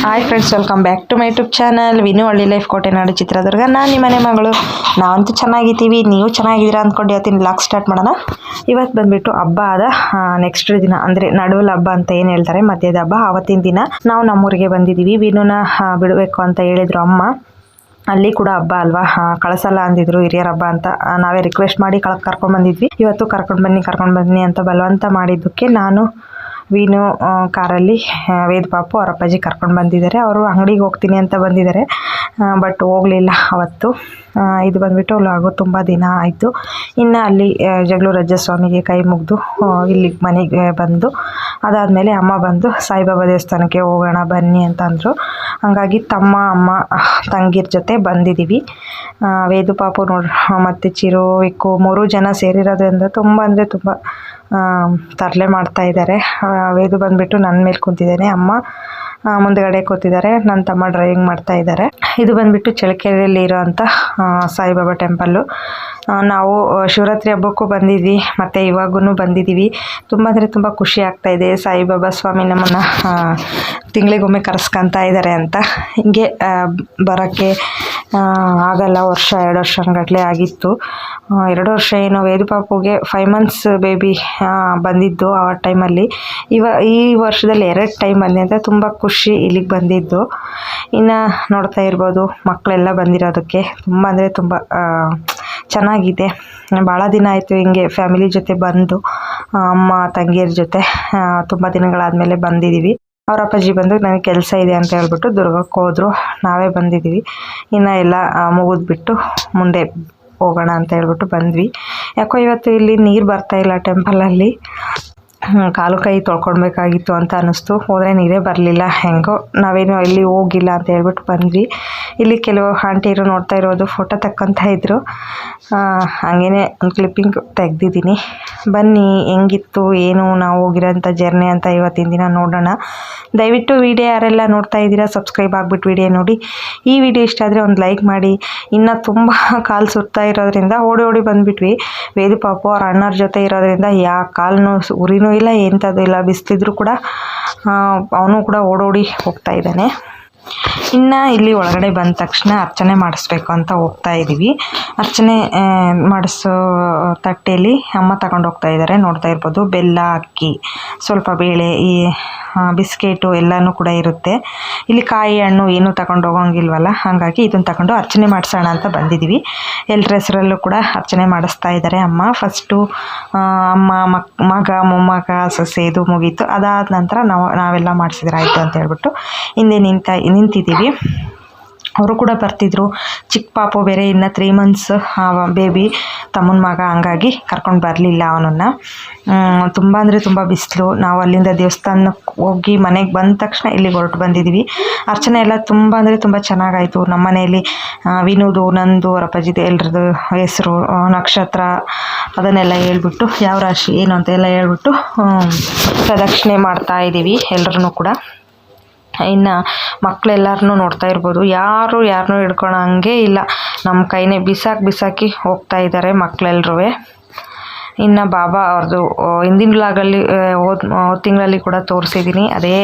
Hi friends, welcome back to my YouTube channel Vinu Halli life ಕೋಟೆನಾಡು ಚಿತ್ರದುರ್ಗ. ನಾನು ನಿಮ್ಮ ಮನೆ ಮಗಳು. ನಾವಂತೂ ಚೆನ್ನಾಗಿದ್ದೀವಿ, ನೀವು ಚೆನ್ನಾಗಿದ್ದೀರಾ ಅಂದ್ಕೊಂಡು ಇವತ್ತಿನ ಬ್ಲಾಗ್ ಸ್ಟಾರ್ಟ್ ಮಾಡೋಣ. ಇವತ್ತು ಬಂದುಬಿಟ್ಟು ಹಬ್ಬ ಆದ ನೆಕ್ಸ್ಟ್ ದಿನ ಅಂದರೆ ನಡುವಲ್ ಹಬ್ಬ ಅಂತ ಏನು ಹೇಳ್ತಾರೆ, ಮಧ್ಯದ ಹಬ್ಬ. ಆವತ್ತಿನ ದಿನ ನಾವು ನಮ್ಮೂರಿಗೆ ಬಂದಿದ್ದೀವಿ. ವಿನುನ ಬಿಡಬೇಕು ಅಂತ ಹೇಳಿದರು ಅಮ್ಮ. ಅಲ್ಲಿ ಕೂಡ ಹಬ್ಬ ಅಲ್ವಾ, ಕಳಿಸಲ್ಲ ಅಂದಿದ್ರು ಹಿರಿಯರ ಹಬ್ಬ ಅಂತ. ನಾವೇ ರಿಕ್ವೆಸ್ಟ್ ಮಾಡಿ ಕರ್ಕೊಂಡು ಬಂದಿದ್ವಿ. ಇವತ್ತು ಕರ್ಕೊಂಡು ಬನ್ನಿ ಅಂತ ಬಲವಂತ ಮಾಡಿದ್ದಕ್ಕೆ ನಾನು ವೀನು ಕಾರಲ್ಲಿ ವೇದ ಪಾಪು ಅವ್ರ ಅಪ್ಪಾಜಿ ಕರ್ಕೊಂಡು ಬಂದಿದ್ದಾರೆ. ಅವರು ಅಂಗಡಿಗೆ ಹೋಗ್ತೀನಿ ಅಂತ ಬಂದಿದ್ದಾರೆ, ಬಟ್ ಹೋಗಲಿಲ್ಲ ಅವತ್ತು. ಇದು ಬಂದುಬಿಟ್ಟು ಆಗೋ ತುಂಬ ದಿನ ಆಯಿತು. ಇನ್ನು ಅಲ್ಲಿ ಜಗಳೂರು ರಾಜಸ್ವಾಮಿಗೆ ಕೈ ಮುಗಿದು ಇಲ್ಲಿಗೆ ಮನೆಗೆ ಬಂದು ಅದಾದಮೇಲೆ ಅಮ್ಮ ಬಂದು ಸಾಯಿಬಾಬಾ ದೇವಸ್ಥಾನಕ್ಕೆ ಹೋಗೋಣ ಬನ್ನಿ ಅಂತ ಅಂದರು. ಹಾಗಾಗಿ ತಮ್ಮ ಅಮ್ಮ ತಂಗಿರ ಜೊತೆ ಬಂದಿದ್ದೀವಿ. ವೇದು ಪಾಪು ಮತ್ತು ಚಿರು ವಿಕ್ಕು 3 ಜನ ಸೇರಿರೋದ್ರಿಂದ ತುಂಬ ಅಂದರೆ ತುಂಬ ತರಲೆ ಮಾಡ್ತಾ ಇದ್ದಾರೆ. ವೇದು ಬಂದುಬಿಟ್ಟು ನನ್ನ ಮೇಲೆ ಕೂತಿದ್ದಾನೆ, ಅಮ್ಮ ಮುಂದಗಡೆ ಕೂತಿದ್ದಾರೆ, ನನ್ನ ತಮ್ಮ ಡ್ರೈವಿಂಗ್ ಮಾಡ್ತಾ ಇದ್ದಾರೆ. ಇದು ಬಂದುಬಿಟ್ಟು ಚಳ್ಳಕೆರೆಯಲ್ಲಿ ಇರೋವಂಥ ಸಾಯಿಬಾಬಾ ಟೆಂಪಲ್ಲು. ನಾವು ಶಿವರಾತ್ರಿ ಹಬ್ಬಕ್ಕೂ ಬಂದಿದ್ವಿ, ಮತ್ತು ಇವಾಗೂ ಬಂದಿದ್ದೀವಿ. ತುಂಬ ಅಂದರೆ ತುಂಬ ಖುಷಿ ಆಗ್ತಾಯಿದೆ. ಸಾಯಿಬಾಬಾ ಸ್ವಾಮಿ ನಮ್ಮನ್ನು ತಿಂಗಳಿಗೊಮ್ಮೆ ಕರೆಸ್ಕೊತಾ ಇದ್ದಾರೆ ಅಂತ. ಹಿಂಗೆ ಬರೋಕ್ಕೆ ಆಗಲ್ಲ, 1-2 ವರ್ಷಗಟ್ಟಲೆ ಆಗಿತ್ತು. 2 ವರ್ಷ ಏನೋ ವೇದು ಪಾಪುಗೆ 5 months ಬೇಬಿ ಬಂದಿದ್ದು ಆ ಟೈಮಲ್ಲಿ. ಈ ವರ್ಷದಲ್ಲಿ 2 ಟೈಮ್ ಬಂದಿದ್ದೆ. ತುಂಬ ಖುಷಿ ಇಲ್ಲಿಗೆ ಬಂದಿದ್ದು. ಇನ್ನು ನೋಡ್ತಾ ಇರ್ಬೋದು ಮಕ್ಕಳೆಲ್ಲ ಬಂದಿರೋದಕ್ಕೆ. ತುಂಬ ಅಂದರೆ ತುಂಬ ಚೆನ್ನಾಗಿದೆ. ಭಾಳ ದಿನ ಆಯಿತು ಹಿಂಗೆ ಫ್ಯಾಮಿಲಿ ಜೊತೆ ಬಂದು, ಅಮ್ಮ ತಂಗಿಯರ ಜೊತೆ ತುಂಬ ದಿನಗಳಾದಮೇಲೆ ಬಂದಿದ್ದೀವಿ. ಅವ್ರ ಅಪ್ಪಾಜಿ ಬಂದು ನನಗೆ ಕೆಲಸ ಇದೆ ಅಂತ ಹೇಳ್ಬಿಟ್ಟು ದುರ್ಗಕ್ಕೆ ಹೋದರು. ನಾವೇ ಬಂದಿದ್ದೀವಿ. ಇನ್ನು ಎಲ್ಲ ಮುಗಿದ್ಬಿಟ್ಟು ಮುಂದೆ ಹೋಗೋಣ ಅಂತ ಹೇಳ್ಬಿಟ್ಟು ಬಂದ್ವಿ. ಯಾಕೋ ಇವತ್ತು ಇಲ್ಲಿ ನೀರು ಬರ್ತಾಯಿಲ್ಲ ಟೆಂಪಲಲ್ಲಿ. ಕಾಲು ಕೈ ತೊಳ್ಕೊಳ್ಬೇಕಾಗಿತ್ತು ಅಂತ ಅನ್ನಿಸ್ತು. ಹೋದರೆ ನೀರೇ ಬರಲಿಲ್ಲ. ಹೆಂಗೋ ನಾವೇನು ಇಲ್ಲಿ ಹೋಗಿಲ್ಲ ಅಂತ ಹೇಳ್ಬಿಟ್ಟು ಬಂದ್ವಿ. ಇಲ್ಲಿ ಕೆಲವು ಆಂಟಿಯರು ನೋಡ್ತಾ ಇರೋದು ಫೋಟೋ ತಕ್ಕಂತ ಇದ್ದರು. ಹಾಗೇ ಒಂದು ಕ್ಲಿಪ್ಪಿಂಗ್ ತೆಗ್ದಿದ್ದೀನಿ. ಬನ್ನಿ ಹೆಂಗಿತ್ತು ಏನು ನಾವು ಹೋಗಿರೋಂಥ ಜರ್ನಿ ಅಂತ ಇವತ್ತಿನ ದಿನ ನೋಡೋಣ. ದಯವಿಟ್ಟು ವಿಡಿಯೋ ಯಾರೆಲ್ಲ ನೋಡ್ತಾ ಇದ್ದೀರಾ ಸಬ್ಸ್ಕ್ರೈಬ್ ಆಗಿಬಿಟ್ಟು ವಿಡಿಯೋ ನೋಡಿ. ಈ ವಿಡಿಯೋ ಇಷ್ಟ ಆದರೆ ಒಂದು ಲೈಕ್ ಮಾಡಿ. ಇನ್ನು ತುಂಬ ಕಾಲು ಸುತ್ತಾ ಇರೋದ್ರಿಂದ ಓಡಿ ಬಂದುಬಿಟ್ವಿ. ವೇದು ಪಾಪು ಅವ್ರ ಅಣ್ಣರ ಜೊತೆ ಇರೋದ್ರಿಂದ ಕಾಲು ಉರಿನೂ ಇಲ್ಲ, ಎಂಥದ್ದು ಇಲ್ಲ. ಬಿಸ್ತಿದ್ರು ಕೂಡ ಅವನು ಕೂಡ ಓಡೋಡಿ ಹೋಗ್ತಾ ಇದ್ದಾನೆ. ಇನ್ನು ಇಲ್ಲಿ ಒಳಗಡೆ ಬಂದ ತಕ್ಷಣ ಅರ್ಚನೆ ಮಾಡಿಸ್ಬೇಕು ಅಂತ ಹೋಗ್ತಾ ಇದ್ದೀವಿ. ಅರ್ಚನೆ ಮಾಡಿಸೋ ತಟ್ಟೆಯಲ್ಲಿ ಅಮ್ಮ ತಗೊಂಡು ಹೋಗ್ತಾ ಇದ್ದಾರೆ. ನೋಡ್ತಾ ಇರ್ಬೋದು ಬೆಲ್ಲ, ಅಕ್ಕಿ, ಸ್ವಲ್ಪ ಬೇಳೆ, ಈ ಬಿಸ್ಕೆಟು ಎಲ್ಲನೂ ಕೂಡ ಇರುತ್ತೆ. ಇಲ್ಲಿ ಕಾಯಿ ಹಣ್ಣು ಏನೂ ತಗೊಂಡು ಹೋಗೋಂಗಿಲ್ವಲ್ಲ, ಹಾಗಾಗಿ ಇದನ್ನು ತಗೊಂಡು ಅರ್ಚನೆ ಮಾಡಿಸೋಣ ಅಂತ ಬಂದಿದ್ದೀವಿ. ಎಲ್ಲರ ಹೆಸರಲ್ಲೂ ಕೂಡ ಅರ್ಚನೆ ಮಾಡಿಸ್ತಾ ಇದ್ದಾರೆ ಅಮ್ಮ. ಫಸ್ಟು ಅಮ್ಮ, ಮಗ, ಮೊಮ್ಮಗ, ಸೊಸೆ ಇದು ಮುಗೀತು. ಅದಾದ ನಂತರ ನಾವೆಲ್ಲ ಮಾಡಿಸಿದ್ರೆ ಆಯಿತು ಅಂತ ಹೇಳ್ಬಿಟ್ಟು ಹಿಂದೆ ನಿಂತಿದ್ದೀವಿ. ಅವರು ಕೂಡ ಬರ್ತಿದ್ರು. ಚಿಕ್ಕ ಪಾಪು ಬೇರೆ ಇನ್ನು 3 months ಬೇಬಿ, ತಮ್ಮನ ಮಗ, ಹಂಗಾಗಿ ಕರ್ಕೊಂಡು ಬರಲಿಲ್ಲ ಅವನನ್ನು. ತುಂಬ ಅಂದರೆ ತುಂಬ ಬಿಸಿಲು. ನಾವು ಅಲ್ಲಿಂದ ದೇವಸ್ಥಾನಕ್ಕೆ ಹೋಗಿ ಮನೆಗೆ ಬಂದ ತಕ್ಷಣ ಇಲ್ಲಿಗೆ ಹೊರಟು ಬಂದಿದ್ದೀವಿ. ಅರ್ಚನೆ ಎಲ್ಲ ತುಂಬ ಅಂದರೆ ತುಂಬ ಚೆನ್ನಾಗಾಯಿತು. ನಮ್ಮ ಮನೆಯಲ್ಲಿ ವಿನುದು, ನಂದು, ಅವರ ಅಪ್ಪಾಜಿದು ಎಲ್ರದ್ದು ಹೆಸರು, ನಕ್ಷತ್ರ ಅದನ್ನೆಲ್ಲ ಹೇಳ್ಬಿಟ್ಟು, ಯಾವ ರಾಶಿ ಏನು ಅಂತ ಎಲ್ಲ ಹೇಳ್ಬಿಟ್ಟು ಪ್ರದಕ್ಷಿಣೆ ಮಾಡ್ತಾ ಇದ್ದೀವಿ ಎಲ್ಲರೂ ಕೂಡ. ಇನ್ನು ಮಕ್ಕಳೆಲ್ಲರನ್ನೂ ನೋಡ್ತಾ ಇರ್ಬೋದು, ಯಾರನ್ನೂ ಹಿಡ್ಕೊಳೋ ಹಂಗೆ ಇಲ್ಲ. ನಮ್ಮ ಕೈನೇ ಬಿಸಾಕಿ ಹೋಗ್ತಾ ಇದ್ದಾರೆ ಮಕ್ಕಳೆಲ್ಲರೂ. ಇನ್ನು ಬಾಬಾ ಅವ್ರದ್ದು ಹಿಂದಿನ ಬ್ಲಾಗಲ್ಲಿ ಹೋದ ತಿಂಗಳಲ್ಲಿ ಕೂಡ ತೋರಿಸಿದ್ದೀನಿ, ಅದೇ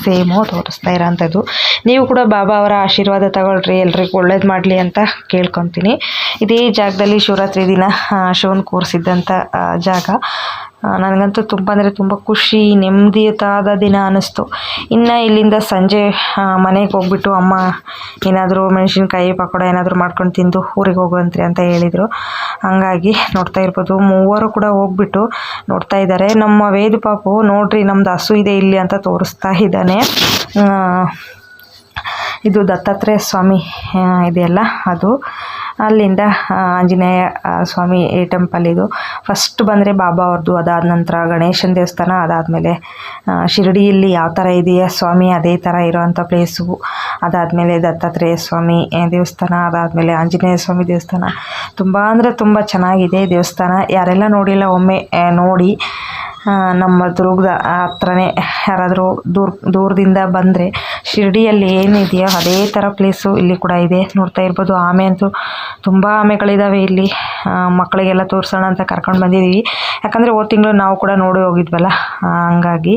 ಸೇಮು ತೋರಿಸ್ತಾ ಇರೋಂಥದ್ದು. ನೀವು ಕೂಡ ಬಾಬಾ ಅವರ ಆಶೀರ್ವಾದ ತಗೊಳ್ರಿ, ಎಲ್ರಿಗೂ ಒಳ್ಳೇದು ಮಾಡಲಿ ಅಂತ ಕೇಳ್ಕೊತೀನಿ. ಇದೇ ಜಾಗದಲ್ಲಿ ಶಿವರಾತ್ರಿ ದಿನ ಶಿವನ ಕೂರಿಸಿದ್ದಂಥ ಜಾಗ. ನನಗಂತೂ ತುಂಬ ಅಂದರೆ ತುಂಬ ಖುಷಿ, ನೆಮ್ಮದಿಯಾದ ದಿನ ಅನ್ನಿಸ್ತು. ಇನ್ನು ಇಲ್ಲಿಂದ ಸಂಜೆ ಮನೆಗೆ ಹೋಗ್ಬಿಟ್ಟು ಅಮ್ಮ ಏನಾದರೂ ಮೆಣಸಿನ್ಕಾಯಿ ಪಕೋಡ ಏನಾದರೂ ಮಾಡ್ಕೊಂಡು ತಿಂದು ಊರಿಗೆ ಹೋಗುವಂತ್ರಿ ಅಂತ ಹೇಳಿದರು. ಹಾಗಾಗಿ ನೋಡ್ತಾ ಇರ್ಬೋದು 3 ಕೂಡ ಹೋಗ್ಬಿಟ್ಟು ನೋಡ್ತಾ ಇದ್ದಾರೆ. ನಮ್ಮ ವೇದು ಪಾಪು ನೋಡ್ರಿ ನಮ್ಮದು ಹಸು ಇದೆ ಇಲ್ಲಿ ಅಂತ ತೋರಿಸ್ತಾ ಇದ್ದಾನೆ. ಇದು ದತ್ತಾತ್ರೇಯ ಸ್ವಾಮಿ ಇದೆಯಲ್ಲ ಅದು. ಅಲ್ಲಿಂದ ಆಂಜನೇಯ ಸ್ವಾಮಿ ಟೆಂಪಲ್ ಇದು. ಫಸ್ಟ್ ಬಂದರೆ ಬಾಬಾ ಅವ್ರದ್ದು, ಅದಾದ ನಂತರ ಗಣೇಶನ ದೇವಸ್ಥಾನ, ಅದಾದಮೇಲೆ ಶಿರಡಿಯಲ್ಲಿ ಯಾವ ಥರ ಇದೆಯಾ ಸ್ವಾಮಿ ಅದೇ ಥರ ಇರೋವಂಥ ಪ್ಲೇಸು, ಅದಾದಮೇಲೆ ದತ್ತಾತ್ರೇಯ ಸ್ವಾಮಿ ದೇವಸ್ಥಾನ, ಅದಾದಮೇಲೆ ಆಂಜನೇಯ ಸ್ವಾಮಿ ದೇವಸ್ಥಾನ. ತುಂಬ ಅಂದರೆ ತುಂಬ ಚೆನ್ನಾಗಿದೆ ದೇವಸ್ಥಾನ. ಯಾರೆಲ್ಲ ನೋಡಿಲ್ಲ ಒಮ್ಮೆ ನೋಡಿ. ನಮ್ಮ ದುರ್ಗದ ಹತ್ರನೇ ಯಾರಾದರೂ ದೂರದಿಂದ ಬಂದರೆ ಶಿರಡಿಯಲ್ಲಿ ಏನಿದೆಯೋ ಅದೇ ಥರ ಪ್ಲೇಸು ಇಲ್ಲಿ ಕೂಡ ಇದೆ. ನೋಡ್ತಾ ಇರ್ಬೋದು ಆಮೆ ಅಂತೂ ತುಂಬ ಆಮೆಗಳಿದ್ದಾವೆ ಇಲ್ಲಿ. ಮಕ್ಕಳಿಗೆಲ್ಲ ತೋರಿಸೋಣ ಅಂತ ಕರ್ಕೊಂಡು ಬಂದಿದ್ದೀವಿ. ಯಾಕಂದರೆ ಹೋದ ತಿಂಗಳು ನಾವು ಕೂಡ ನೋಡಿ ಹೋಗಿದ್ವಲ್ಲ, ಹಂಗಾಗಿ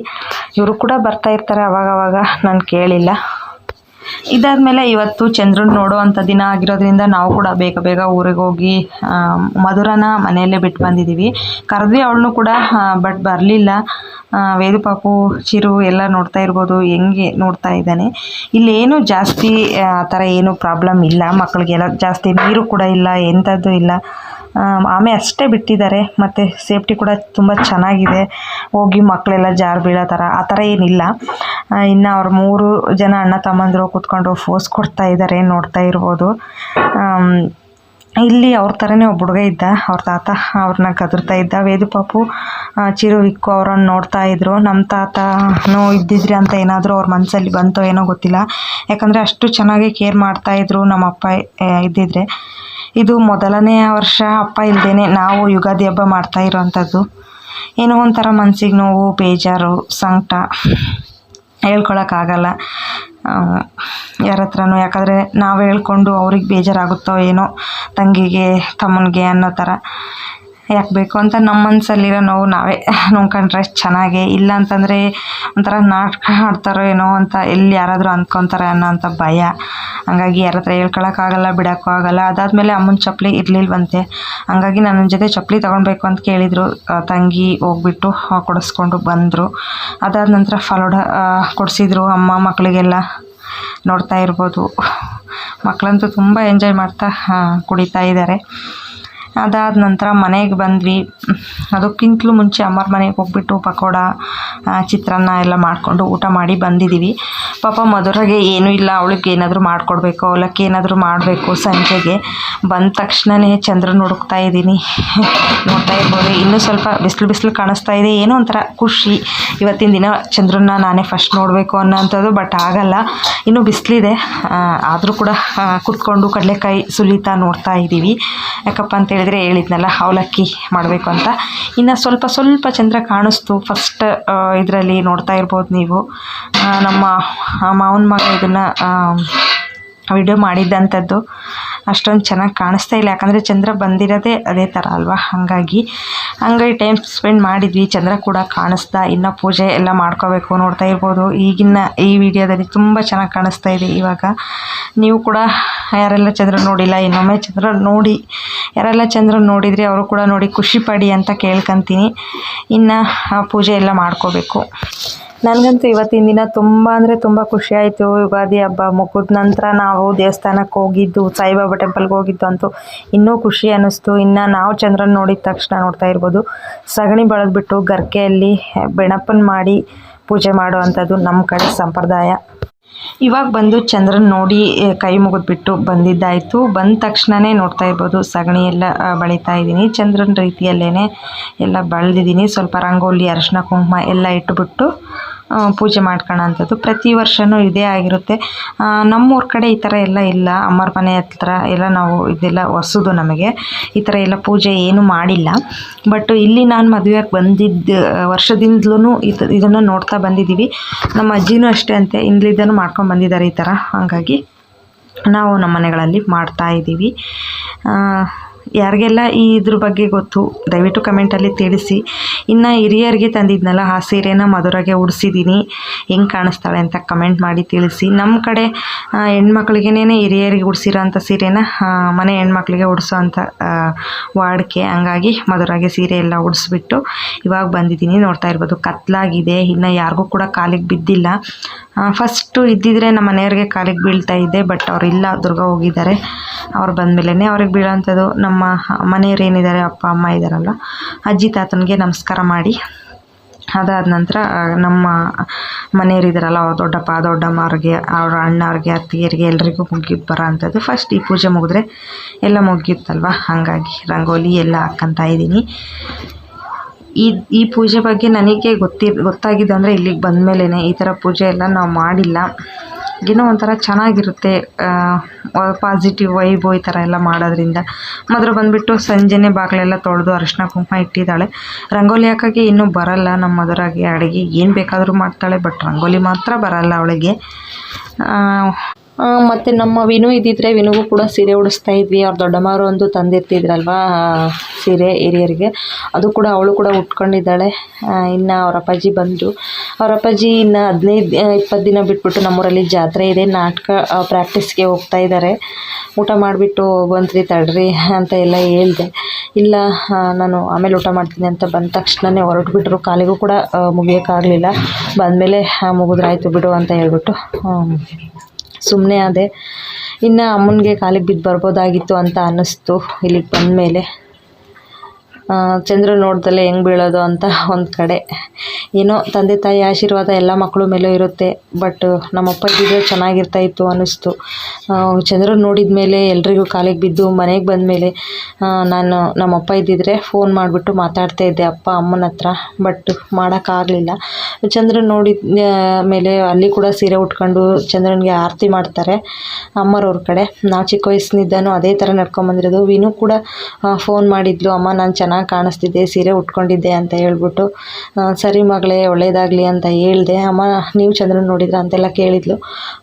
ಇವರು ಕೂಡ ಬರ್ತಾ ಇರ್ತಾರೆ ಅವಾಗವಾಗ, ನಾನು ಕೇಳಿಲ್ಲ. ಇದಾದಮೇಲೆ ಇವತ್ತು ಚಂದ್ರನ ನೋಡುವಂಥ ದಿನ ಆಗಿರೋದ್ರಿಂದ ನಾವು ಕೂಡ ಬೇಗ ಬೇಗ ಊರಿಗೆ ಹೋಗಿ ಮಧುರನ ಮನೆಯಲ್ಲೇ ಬಿಟ್ಟು ಬಂದಿದ್ದೀವಿ. ಕರೆದ್ವಿ ಅವಳನ್ನು ಕೂಡ, ಬಟ್ ಬರಲಿಲ್ಲ. ವೇದು ಪಾಪು ಚಿರು ಎಲ್ಲ ನೋಡ್ತಾ ಇರ್ಬೋದು ಹೆಂಗೆ ನೋಡ್ತಾ ಇದ್ದಾನೆ. ಇಲ್ಲೇನು ಜಾಸ್ತಿ ಆ ಥರ ಏನು ಪ್ರಾಬ್ಲಮ್ ಇಲ್ಲ, ಮಕ್ಕಳಿಗೆಲ್ಲ ಜಾಸ್ತಿ ನೀರು ಕೂಡ ಇಲ್ಲ, ಎಂಥದ್ದು ಇಲ್ಲ. ಆಮೆ ಅಷ್ಟೇ ಬಿಟ್ಟಿದ್ದಾರೆ, ಮತ್ತು ಸೇಫ್ಟಿ ಕೂಡ ತುಂಬ ಚೆನ್ನಾಗಿದೆ. ಹೋಗಿ ಮಕ್ಕಳೆಲ್ಲ ಜಾರು ಬೀಳೋ ಥರ ಆ ಥರ ಏನಿಲ್ಲ. ಇನ್ನು ಅವ್ರು 3 ಜನ ಅಣ್ಣ ತಮ್ಮಂದಿರು ಕೂತ್ಕೊಂಡು ಫೋಸ್ ಕೊಡ್ತಾ ಇದ್ದಾರೆ, ನೋಡ್ತಾ ಇರ್ಬೋದು. ಇಲ್ಲಿ ಅವ್ರ ಥರನೇ ಒಬ್ಬ ಹುಡುಗ ಇದ್ದ, ಅವ್ರ ತಾತ ಅವ್ರನ್ನ ಕದರ್ತಾ ಇದ್ದ. ವೇದು ಪಾಪು ಚಿರು ವಿಕ್ಕು ಅವ್ರನ್ನ ನೋಡ್ತಾ ಇದ್ರು. ನಮ್ಮ ತಾತನೂ ಇದ್ದಿದ್ರಿ ಅಂತ ಏನಾದರೂ ಅವ್ರ ಮನಸ್ಸಲ್ಲಿ ಬಂತೋ ಏನೋ ಗೊತ್ತಿಲ್ಲ, ಯಾಕಂದರೆ ಅಷ್ಟು ಚೆನ್ನಾಗಿ ಕೇರ್ ಮಾಡ್ತಾಯಿದ್ರು ನಮ್ಮಪ್ಪ ಇದ್ದಿದ್ರೆ. ಇದು ಮೊದಲನೇ ವರ್ಷ ಅಪ್ಪ ಇಲ್ಲದೇ ನಾವು ಯುಗಾದಿ ಹಬ್ಬ ಮಾಡ್ತಾ ಇರೋವಂಥದ್ದು. ಏನೋ ಒಂಥರ ಮನಸ್ಸಿಗೆ ನೋವು, ಬೇಜಾರು, ಸಂಕಟ ಹೇಳ್ಕೊಳಕ್ಕಾಗಲ್ಲ ಯಾರ ಹತ್ರನೂ. ಯಾಕಂದರೆ ನಾವು ಹೇಳ್ಕೊಂಡು ಅವ್ರಿಗೆ ಬೇಜಾರಾಗುತ್ತೋ ಏನೋ, ತಂಗಿಗೆ ತಮ್ಮನಿಗೆ ಅನ್ನೋ ಥರ. ಯಾಕೆ ಬೇಕು ಅಂತ ನಮ್ಮ ಮನಸ್ಸಲ್ಲಿರೋ ನೋವು ನಾವೇ ನೋಡ್ಕೊಂಡ್ರೆ ಚೆನ್ನಾಗೆ. ಇಲ್ಲ ಅಂತಂದರೆ ಒಂಥರ ನಾಟಕ ಆಡ್ತಾರೋ ಏನೋ ಅಂತ ಎಲ್ಲಿ ಯಾರಾದರೂ ಅಂದ್ಕೊತಾರೆ ಅನ್ನೋ ಅಂಥ ಭಯ. ಹಂಗಾಗಿ ಯಾರ ಹತ್ರ ಹೇಳ್ಕೊಳಕ್ಕಾಗಲ್ಲ, ಬಿಡೋಕ್ಕೂ ಆಗಲ್ಲ. ಅದಾದಮೇಲೆ ಅಮ್ಮನ ಚಪ್ಪಲಿ ಇರಲಿಲ್ವಂತೆ, ಹಂಗಾಗಿ ನನ್ನ ಜೊತೆ ಚಪ್ಪಲಿ ತೊಗೊಳ್ಬೇಕು ಅಂತ ಕೇಳಿದರು. ತಂಗಿ ಹೋಗ್ಬಿಟ್ಟು ಕೊಡಿಸ್ಕೊಂಡು ಬಂದರು. ಅದಾದ ನಂತರ ಫಲೋಡ ಕೊಡಿಸಿದ್ರು ಅಮ್ಮ ಮಕ್ಕಳಿಗೆಲ್ಲ. ನೋಡ್ತಾ ಇರ್ಬೋದು, ಮಕ್ಕಳಂತೂ ತುಂಬ ಎಂಜಾಯ್ ಮಾಡ್ತಾ ಕುಡಿತಾ ಇದ್ದಾರೆ. ಅದಾದ ನಂತರ ಮನೆಗೆ ಬಂದ್ವಿ. ಅದಕ್ಕಿಂತಲೂ ಮುಂಚೆ ಅಮ್ಮರ ಮನೆಗೆ ಹೋಗ್ಬಿಟ್ಟು ಪಕೋಡ, ಚಿತ್ರಾನ್ನ ಎಲ್ಲ ಮಾಡಿಕೊಂಡು ಊಟ ಮಾಡಿ ಬಂದಿದ್ದೀವಿ. ಪಾಪ ಮಧುರಾಗೆ ಏನೂ ಇಲ್ಲ, ಅವಳಿಗೆ ಏನಾದರೂ ಮಾಡಿಕೊಡ್ಬೇಕು, ಅವಲಕ್ಕಿ ಏನಾದರೂ ಮಾಡಬೇಕು ಸಂಜೆಗೆ. ಬಂದ ತಕ್ಷಣವೇ ಚಂದ್ರನ ಹುಡುಕ್ತಾ ಇದ್ದೀನಿ. ನೋಡ್ತಾ ಇರ್ಬೋದು, ಇನ್ನೂ ಸ್ವಲ್ಪ ಬಿಸಿಲು ಕಾಣಿಸ್ತಾ ಇದೆ. ಏನೋ ಒಂಥರ ಖುಷಿ, ಇವತ್ತಿನ ದಿನ ಚಂದ್ರನ ನಾನೇ ಫಸ್ಟ್ ನೋಡಬೇಕು ಅನ್ನೋಂಥದ್ದು. ಬಟ್ ಆಗಲ್ಲ, ಇನ್ನೂ ಬಿಸಿಲಿದೆ. ಆದರೂ ಕೂಡ ಕುತ್ಕೊಂಡು ಕಡಲೆಕಾಯಿ ಸುಲಿತಾ ನೋಡ್ತಾ ಇದ್ದೀವಿ. ಯಾಕಪ್ಪ ಅಂತ ಹೇಳಿದ್ನಲ್ಲ ಅವಲಕ್ಕಿ ಮಾಡಬೇಕು ಅಂತ. ಇನ್ನು ಸ್ವಲ್ಪ ಚಂದ್ರ ಕಾಣಿಸ್ತು ಫಸ್ಟ್ ಇದರಲ್ಲಿ. ನೋಡ್ತಾ ಇರ್ಬೋದು ನೀವು, ನಮ್ಮ ಮಾವನ ಮಗ ಇದನ್ನು ವಿಡಿಯೋ ಮಾಡಿದ್ದಂಥದ್ದು. ಅಷ್ಟೊಂದು ಚೆನ್ನಾಗಿ ಕಾಣಿಸ್ತಾ ಇಲ್ಲ, ಯಾಕಂದರೆ ಚಂದ್ರ ಬಂದಿರೋದೇ ಅದೇ ಥರ ಅಲ್ವಾ. ಹಾಗಾಗಿ ಟೈಮ್ ಸ್ಪೆಂಡ್ ಮಾಡಿದ್ವಿ. ಚಂದ್ರ ಕೂಡ ಕಾಣಿಸ್ದ. ಇನ್ನು ಪೂಜೆ ಎಲ್ಲ ಮಾಡ್ಕೋಬೇಕು. ನೋಡ್ತಾ ಇರ್ಬೋದು, ಈಗಿನ ಈ ವಿಡಿಯೋದಲ್ಲಿ ತುಂಬ ಚೆನ್ನಾಗಿ ಕಾಣಿಸ್ತಾ ಇದೆ. ಇವಾಗ ನೀವು ಕೂಡ ಯಾರೆಲ್ಲ ಚಂದ್ರ ನೋಡಿಲ್ಲ ಇನ್ನೊಮ್ಮೆ ಚಂದ್ರ ನೋಡಿ, ಯಾರೆಲ್ಲ ಚಂದ್ರ ನೋಡಿದರೆ ಅವರು ಕೂಡ ನೋಡಿ ಖುಷಿ ಪಡಿ ಅಂತ ಕೇಳ್ಕೊತೀನಿ. ಇನ್ನು ಪೂಜೆ ಎಲ್ಲ ಮಾಡ್ಕೋಬೇಕು. ನನಗಂತೂ ಇವತ್ತಿನ ದಿನ ತುಂಬ ಅಂದರೆ ತುಂಬ ಖುಷಿ ಆಯಿತು. ಯುಗಾದಿ ಹಬ್ಬ ಮುಗಿದ ನಂತರ ನಾವು ದೇವಸ್ಥಾನಕ್ಕೆ ಹೋಗಿದ್ದು, ಸಾಯಿಬಾಬಾ ಟೆಂಪಲ್ಗೆ ಹೋಗಿದ್ದು ಅಂತೂ ಇನ್ನೂ ಖುಷಿ ಅನ್ನಿಸ್ತು. ಇನ್ನು ನಾವು ಚಂದ್ರನ ನೋಡಿದ ತಕ್ಷಣ ನೋಡ್ತಾ ಇರ್ಬೋದು, ಸಗಣಿ ಬಳದ್ಬಿಟ್ಟು ಗರ್ಕೆಯಲ್ಲಿ ಬೆಣಪನ್ ಮಾಡಿ ಪೂಜೆ ಮಾಡುವಂಥದ್ದು ನಮ್ಮ ಕಡೆ ಸಂಪ್ರದಾಯ. ಇವಾಗ ಬಂದು ಚಂದ್ರನ ನೋಡಿ ಕೈ ಮುಗಿದ್ಬಿಟ್ಟು ಬಂದಿದ್ದಾಯಿತು. ಬಂದ ತಕ್ಷಣವೇ ನೋಡ್ತಾ ಇರ್ಬೋದು, ಸಗಣಿ ಎಲ್ಲ ಬಳಿತಾ ಇದ್ದೀನಿ. ಚಂದ್ರನ ರೀತಿಯಲ್ಲೇ ಎಲ್ಲ ಬಳ್ದಿದ್ದೀನಿ. ಸ್ವಲ್ಪ ರಂಗೋಲಿ, ಅರಿಶಿನ ಕುಂಕುಮ ಎಲ್ಲ ಇಟ್ಟುಬಿಟ್ಟು ಪೂಜೆ ಮಾಡ್ಕೊಳ್ಳೋಂಥದ್ದು ಪ್ರತಿ ವರ್ಷವೂ ಇದೇ ಆಗಿರುತ್ತೆ. ನಮ್ಮೂರ ಕಡೆ ಈ ಥರ ಎಲ್ಲ ಇಲ್ಲ. ಅಮ್ಮರ ಮನೆ ಹತ್ರ ಎಲ್ಲ ನಾವು ಇದೆಲ್ಲ ಹೊಸದು ನಮಗೆ. ಈ ಥರ ಎಲ್ಲ ಪೂಜೆ ಏನೂ ಮಾಡಿಲ್ಲ. ಬಟ್ ಇಲ್ಲಿ ನಾನು ಮದುವೆಯಾಗಿ ಬಂದಿದ್ದ ವರ್ಷದಿಂದಲೂ ಇದನ್ನು ನೋಡ್ತಾ ಬಂದಿದ್ದೀವಿ. ನಮ್ಮ ಅಜ್ಜಿನೂ ಅಷ್ಟೇ ಅಂತೆ, ಇಂಗ್ಲಿದ್ದನ್ನು ಮಾಡ್ಕೊಂಡು ಬಂದಿದ್ದಾರೆ ಈ ಥರ. ಹಾಗಾಗಿ ನಾವು ನಮ್ಮ ಮನೆಗಳಲ್ಲಿ ಮಾಡ್ತಾಯಿದ್ದೀವಿ. ಯಾರಿಗೆಲ್ಲ ಇದ್ರ ಬಗ್ಗೆ ಗೊತ್ತು ದಯವಿಟ್ಟು ಕಮೆಂಟಲ್ಲಿ ತಿಳಿಸಿ. ಇನ್ನು ಹಿರಿಯರಿಗೆ ತಂದಿದ್ನಲ್ಲ ಆ ಸೀರೆನ ಮಧುರಾಗೆ ಉಡಿಸಿದ್ದೀನಿ, ಹೆಂಗೆ ಕಾಣಿಸ್ತಾಳೆ ಅಂತ ಕಮೆಂಟ್ ಮಾಡಿ ತಿಳಿಸಿ. ನಮ್ಮ ಕಡೆ ಹೆಣ್ಮಕ್ಳಿಗೇನೆ ಹಿರಿಯರಿಗೆ ಉಡಿಸಿರೋ ಅಂಥ ಸೀರೆನ ಮನೆ ಹೆಣ್ಮಕ್ಳಿಗೆ ಉಡಿಸೋ ಅಂಥ ವಾಡಿಕೆ. ಹಂಗಾಗಿ ಮಧುರಾಗೆ ಸೀರೆ ಎಲ್ಲ ಉಡಿಸ್ಬಿಟ್ಟು ಇವಾಗ ಬಂದಿದ್ದೀನಿ. ನೋಡ್ತಾ ಇರ್ಬೋದು, ಕತ್ಲಾಗಿದೆ. ಇನ್ನು ಯಾರಿಗೂ ಕೂಡ ಕಾಲಿಗೆ ಬಿದ್ದಿಲ್ಲ. ಫಸ್ಟು ಇದ್ದಿದ್ರೆ ನಮ್ಮ ಮನೆಯವ್ರಿಗೆ ಕಾಲಿಗೆ ಬೀಳ್ತಾ ಇದ್ದೆ, ಬಟ್ ಅವರಿಲ್ಲ, ದುರ್ಗ ಹೋಗಿದ್ದಾರೆ. ಅವ್ರು ಬಂದಮೇಲೆ ಅವ್ರಿಗೆ ಬೀಳೋವಂಥದ್ದು. ನಮ್ಮ ಮನೆಯವ್ರು ಏನಿದ್ದಾರೆ, ಅಪ್ಪ ಅಮ್ಮ ಇದ್ದಾರಲ್ಲ, ಅಜ್ಜಿ ತಾತನಿಗೆ ನಮಸ್ಕಾರ ಮಾಡಿ, ಅದಾದ ನಂತರ ನಮ್ಮ ಮನೆಯವರಿದ್ದಾರಲ್ಲ ಅವ್ರ ದೊಡ್ಡಪ್ಪ ದೊಡ್ಡಮ್ಮ ಅವ್ರಿಗೆ, ಅವ್ರ ಅಣ್ಣವ್ರಿಗೆ, ಅತ್ತಿಗೆಯರಿಗೆ ಎಲ್ರಿಗೂ ಮುಗಿಯುತ್ತೆ ಬರೋ ಅಂಥದ್ದು. ಫಸ್ಟ್ ಈ ಪೂಜೆ ಮುಗಿದ್ರೆ ಎಲ್ಲ ಮುಗಿಯುತ್ತಲ್ವ. ಹಾಗಾಗಿ ರಂಗೋಲಿ ಎಲ್ಲ ಹಾಕ್ಕೊತಾ ಇದ್ದೀನಿ. ಈ ಪೂಜೆ ಬಗ್ಗೆ ನನಗೆ ಗೊತ್ತಾಗಿದ್ದು ಅಂದರೆ ಇಲ್ಲಿಗೆ ಬಂದ ಮೇಲೇ. ಈ ಥರ ಪೂಜೆ ಎಲ್ಲ ನಾವು ಮಾಡಿಲ್ಲ. ಏನೋ ಒಂಥರ ಚೆನ್ನಾಗಿರುತ್ತೆ, ಪಾಸಿಟಿವ್ ವೈಬು ಈ ಥರ ಎಲ್ಲ ಮಾಡೋದ್ರಿಂದ. ಮೊದಲು ಬಂದುಬಿಟ್ಟು ಸಂಜೆನೇ ಬಾಗಿಲೆಲ್ಲ ತೊಳೆದು ಅರಿಶಿನ ಕುಂಕುಮ ಇಟ್ಟಿದ್ದಾಳೆ. ರಂಗೋಲಿ ಹಾಕೋಕ್ಕೆ ಇನ್ನೂ ಬರಲ್ಲ ನಮ್ಮ ಮಧುರಾಗೆ. ಅಡುಗೆ ಏನು ಬೇಕಾದರೂ ಮಾಡ್ತಾಳೆ, ಬಟ್ ರಂಗೋಲಿ ಮಾತ್ರ ಬರಲ್ಲ ಅವಳಿಗೆ. ಮತ್ತು ನಮ್ಮ ವಿನು ಇದ್ದಿದ್ರೆ ವಿನುಗೂ ಕೂಡ ಸೀರೆ ಉಡಿಸ್ತಾ ಇದ್ವಿ. ಅವ್ರ ದೊಡ್ಡಮ್ಮವರು ಒಂದು ತಂದಿರ್ತಿದ್ರಲ್ವ ಸೀರೆ ಹಿರಿಯರಿಗೆ, ಅದು ಕೂಡ ಅವಳು ಕೂಡ ಉಟ್ಕೊಂಡಿದ್ದಾಳೆ. ಇನ್ನು ಅವ್ರ ಅಪ್ಪಾಜಿ ಬಂದರು. ಅವ್ರ ಅಪ್ಪಾಜಿ ಇನ್ನು 15-20 ದಿನ ಬಿಟ್ಬಿಟ್ಟು ನಮ್ಮೂರಲ್ಲಿ ಜಾತ್ರೆ ಇದೆ, ನಾಟಕ ಪ್ರಾಕ್ಟೀಸ್ಗೆ ಹೋಗ್ತಾ ಇದ್ದಾರೆ. ಊಟ ಮಾಡಿಬಿಟ್ಟು ಬಂದ್ರಿ ತಡ್ರಿ ಅಂತ ಎಲ್ಲ ಹೇಳಿದೆ. ಇಲ್ಲ ನಾನು ಆಮೇಲೆ ಊಟ ಮಾಡ್ತೀನಿ ಅಂತ ಬಂದ ತಕ್ಷಣವೇ ಹೊರಟುಬಿಟ್ರು. ಕಾಲಿಗೂ ಕೂಡ ಮುಗಿಯೋಕ್ಕಾಗಲಿಲ್ಲ. ಬಂದಮೇಲೆ ಮುಗಿದ್ರಾಯ್ತು ಬಿಡು ಅಂತ ಹೇಳ್ಬಿಟ್ಟು ಸುಮ್ಮನೆ ಆದೆ. ಇನ್ನು ಅಮ್ಮನಿಗೆ ಕಾಲಿಗೆ ಬಿದ್ದು ಬರ್ಬೋದಾಗಿತ್ತು ಅಂತ ಅನ್ನಿಸ್ತು ಇಲ್ಲಿಗೆ ಬಂದಮೇಲೆ. ಚಂದ್ರ ನೋಡ್ದಲ್ಲೇ ಹೆಂಗೆ ಬೀಳೋದು ಅಂತ ಒಂದು ಕಡೆ. ಏನೋ ತಂದೆ ತಾಯಿ ಆಶೀರ್ವಾದ ಎಲ್ಲ ಮಕ್ಕಳ ಮೇಲೂ ಇರುತ್ತೆ. ಬಟ್ ನಮ್ಮಪ್ಪ ಇದ್ದಿದ್ರೆ ಚೆನ್ನಾಗಿರ್ತಾಯಿತ್ತು ಅನ್ನಿಸ್ತು. ಚಂದ್ರ ನೋಡಿದ ಮೇಲೆ ಎಲ್ರಿಗೂ ಕಾಲಿಗೆ ಬಿದ್ದು ಮನೆಗೆ ಬಂದಮೇಲೆ ನಾನು ನಮ್ಮಪ್ಪ ಇದ್ದಿದ್ರೆ ಫೋನ್ ಮಾಡಿಬಿಟ್ಟು ಮಾತಾಡ್ತಾ ಇದ್ದೆ ಅಪ್ಪ ಅಮ್ಮನ ಹತ್ರ. ಬಟ್ ಮಾಡೋಕ್ಕಾಗಲಿಲ್ಲ. ಚಂದ್ರ ನೋಡಿದ ಮೇಲೆ ಅಲ್ಲಿ ಕೂಡ ಸೀರೆ ಉಟ್ಕೊಂಡು ಚಂದ್ರನಿಗೆ ಆರತಿ ಮಾಡ್ತಾರೆ ಅಮ್ಮರವ್ರ ಕಡೆ. ನಾವು ಚಿಕ್ಕ ವಯಸ್ಸಿನಿದ್ದಾನು ಅದೇ ಥರ ನಡ್ಕೊಂಬಂದಿರೋದು. ವಿನು ಕೂಡ ಫೋನ್ ಮಾಡಿದ್ಲು, ಅಮ್ಮ ನಾನು ಚೆನ್ನಾಗಿ ಕಾಣಿಸ್ತಿದ್ದೆ, ಸೀರೆ ಉಟ್ಕೊಂಡಿದ್ದೆ ಅಂತ ಹೇಳ್ಬಿಟ್ಟು. ಸರಿ ಮಗಳೇ ಒಳ್ಳೇದಾಗಲಿ ಅಂತ ಹೇಳಿದೆ. ಅಮ್ಮ ನೀವು ಚಂದ್ರನ ನೋಡಿದ್ರ ಅಂತೆಲ್ಲ ಕೇಳಿದ್ಲು.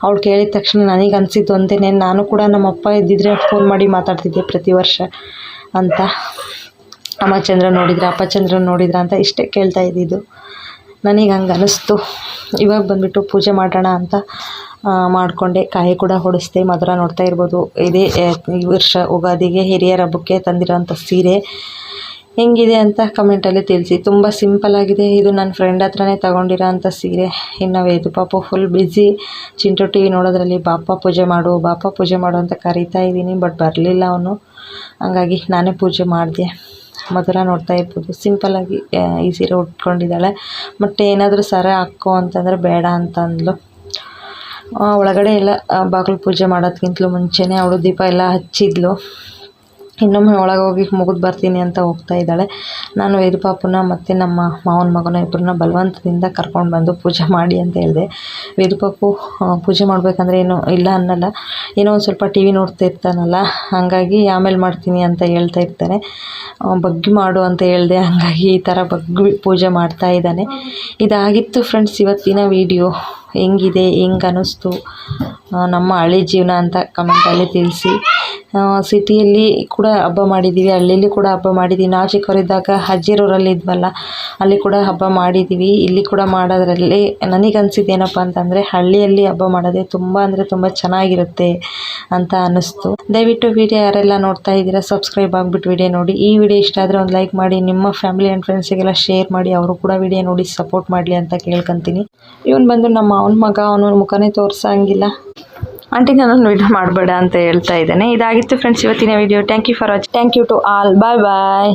ಅವಳು ಕೇಳಿದ ತಕ್ಷಣ ನನಗೆ ಅನಿಸಿದ್ದು ಅಂತೇನೆ, ನಾನು ಕೂಡ ನಮ್ಮಪ್ಪ ಇದ್ದಿದ್ರೆ ಫೋನ್ ಮಾಡಿ ಮಾತಾಡ್ತಿದ್ದೆ ಪ್ರತಿ ವರ್ಷ ಅಂತ. ಅಮ್ಮ ಚಂದ್ರ ನೋಡಿದ್ರ, ಅಪ್ಪ ಚಂದ್ರ ನೋಡಿದ್ರ ಅಂತ ಇಷ್ಟೇ ಕೇಳ್ತಾ ಇದ್ದಿದ್ದು. ನನಗೆ ಹಂಗೆ ಅನ್ನಿಸ್ತು. ಇವಾಗ ಬಂದುಬಿಟ್ಟು ಪೂಜೆ ಮಾಡೋಣ ಅಂತ ಮಾಡಿಕೊಂಡೆ. ಕಾಯಿ ಕೂಡ ಹೊಡಿಸ್ದೆ. ಮಧುರ ನೋಡ್ತಾ ಇರ್ಬೋದು, ಇದೇ ಈ ವರ್ಷ ಯುಗಾದಿಗೆ ಹಿರಿಯರ ಹಬ್ಬಕ್ಕೆ ತಂದಿರೋಂಥ ಸೀರೆ ಹೆಂಗಿದೆ ಅಂತ ಕಮೆಂಟಲ್ಲಿ ತಿಳಿಸಿ. ತುಂಬ ಸಿಂಪಲ್ಲಾಗಿದೆ. ಇದು ನನ್ನ ಫ್ರೆಂಡ್ ಹತ್ರನೇ ತೊಗೊಂಡಿರೋ ಅಂಥ ಸೀರೆ. ಇನ್ನು ವೇದು ಪಾಪು full busy. Chintu T V ನೋಡೋದ್ರಲ್ಲಿ ಬಾಪ ಪೂಜೆ ಮಾಡು ಅಂತ ಕರೀತಾ ಇದ್ದೀನಿ. ಬಟ್ ಬರಲಿಲ್ಲ ಅವನು, ಹಂಗಾಗಿ ನಾನೇ ಪೂಜೆ ಮಾಡಿದೆ. ಮಧುರ ನೋಡ್ತಾ ಇರ್ಬೋದು, ಸಿಂಪಲ್ಲಾಗಿ ಈ ಸೀರೆ ಉಟ್ಕೊಂಡಿದ್ದಾಳೆ. ಮತ್ತು ಏನಾದರೂ ಸರ ಹಾಕೋ ಅಂತಂದರೆ ಬೇಡ ಅಂತ ಅಂದ್ಲು. ಒಳಗಡೆ ಎಲ್ಲ ಬಾಗಿಲು ಪೂಜೆ ಮಾಡೋದಕ್ಕಿಂತಲೂ ಮುಂಚೆನೇ ಅವಳು ದೀಪ ಎಲ್ಲ ಹಚ್ಚಿದ್ಲು. ಇನ್ನೊಮ್ಮೆ ಒಳಗೆ ಹೋಗಿ ಮುಗಿದು ಬರ್ತೀನಿ ಅಂತ ಹೋಗ್ತಾ ಇದ್ದಾಳೆ. ನಾನು ವೇದು ಪಾಪುನ ಮತ್ತು ನಮ್ಮ ಮಾವನ ಮಗನ ಇಬ್ಬರನ್ನ ಬಲವಂತದಿಂದ ಕರ್ಕೊಂಡು ಬಂದು ಪೂಜೆ ಮಾಡಿ ಅಂತ ಹೇಳಿದೆ. ವೇದು ಪಾಪು ಪೂಜೆ ಮಾಡಬೇಕಂದ್ರೆ ಏನು ಇಲ್ಲ ಅನ್ನಲ್ಲ, ಏನೋ ಒಂದು ಸ್ವಲ್ಪ ಟಿ ವಿ ನೋಡ್ತಾ ಇರ್ತಾನಲ್ಲ, ಹಾಗಾಗಿ ಆಮೇಲೆ ಮಾಡ್ತೀನಿ ಅಂತ ಹೇಳ್ತಾ ಇರ್ತಾನೆ. ಬಗ್ಗಿ ಮಾಡು ಅಂತ ಹೇಳಿದೆ, ಹಾಗಾಗಿ ಈ ಥರ ಬಗ್ಗಿ ಪೂಜೆ ಮಾಡ್ತಾ ಇದ್ದಾನೆ. ಇದಾಗಿತ್ತು ಫ್ರೆಂಡ್ಸ್ ಇವತ್ತಿನ ವಿಡಿಯೋ. ಹೆಂಗಿದೆ, ಹೆಂಗೆ ಅನ್ನಿಸ್ತು ನಮ್ಮ ಹಳ್ಳಿ ಜೀವನ ಅಂತ ಕಮೆಂಟಲ್ಲಿ ತಿಳಿಸಿ. ಸಿಟಿಯಲ್ಲಿ ಕೂಡ ಹಬ್ಬ ಮಾಡಿದ್ದೀವಿ, ಹಳ್ಳಿಲಿ ಕೂಡ ಹಬ್ಬ ಮಾಡಿದ್ದೀವಿ. ನಾವು ಚಿಕ್ಕವರಿದ್ದಾಗ ಅಜ್ಜಿರೋರಲ್ಲಿ ಇದ್ವಲ್ಲ, ಅಲ್ಲಿ ಕೂಡ ಹಬ್ಬ ಮಾಡಿದ್ದೀವಿ. ಇಲ್ಲಿ ಕೂಡ ಮಾಡೋದ್ರಲ್ಲಿ ನನಗೆ ಅನಿಸಿದ್ದು ಏನಪ್ಪ ಅಂತಂದರೆ, ಹಳ್ಳಿಯಲ್ಲಿ ಹಬ್ಬ ಮಾಡೋದೇ ತುಂಬ ಅಂದರೆ ತುಂಬ ಚೆನ್ನಾಗಿರುತ್ತೆ ಅಂತ ಅನ್ನಿಸ್ತು. ದಯವಿಟ್ಟು ವಿಡಿಯೋ ಯಾರೆಲ್ಲ ನೋಡ್ತಾ ಇದ್ದೀರಾ ಸಬ್ಸ್ಕ್ರೈಬ್ ಆಗಿಬಿಟ್ಟು ವಿಡಿಯೋ ನೋಡಿ. ಈ ವಿಡಿಯೋ ಇಷ್ಟ ಆದರೆ ಒಂದು ಲೈಕ್ ಮಾಡಿ, ನಿಮ್ಮ ಫ್ಯಾಮಿಲಿ ಆ್ಯಂಡ್ ಫ್ರೆಂಡ್ಸಿಗೆಲ್ಲ ಶೇರ್ ಮಾಡಿ, ಅವರು ಕೂಡ ವಿಡಿಯೋ ನೋಡಿ ಸಪೋರ್ಟ್ ಮಾಡಲಿ ಅಂತ ಕೇಳ್ಕೊತೀನಿ. ಇವನು ಬಂದು ನಮ್ಮ ಅವನ ಮಗ, ಅವನ ಮುಖನೇ ತೋರಿಸಂಗಿಲ್ಲ. ಆಂಟಿ ನನ್ನನ್ನು ವಿಡಿಯೋ ಮಾಡಬೇಡ ಅಂತ ಹೇಳ್ತಾ ಇದ್ದಾನೆ. ಇದಾಗಿತ್ತು ಫ್ರೆಂಡ್ಸ್ ಇವತ್ತಿನ ವಿಡಿಯೋ. Thank you for watching. Thank you to all. Bye bye.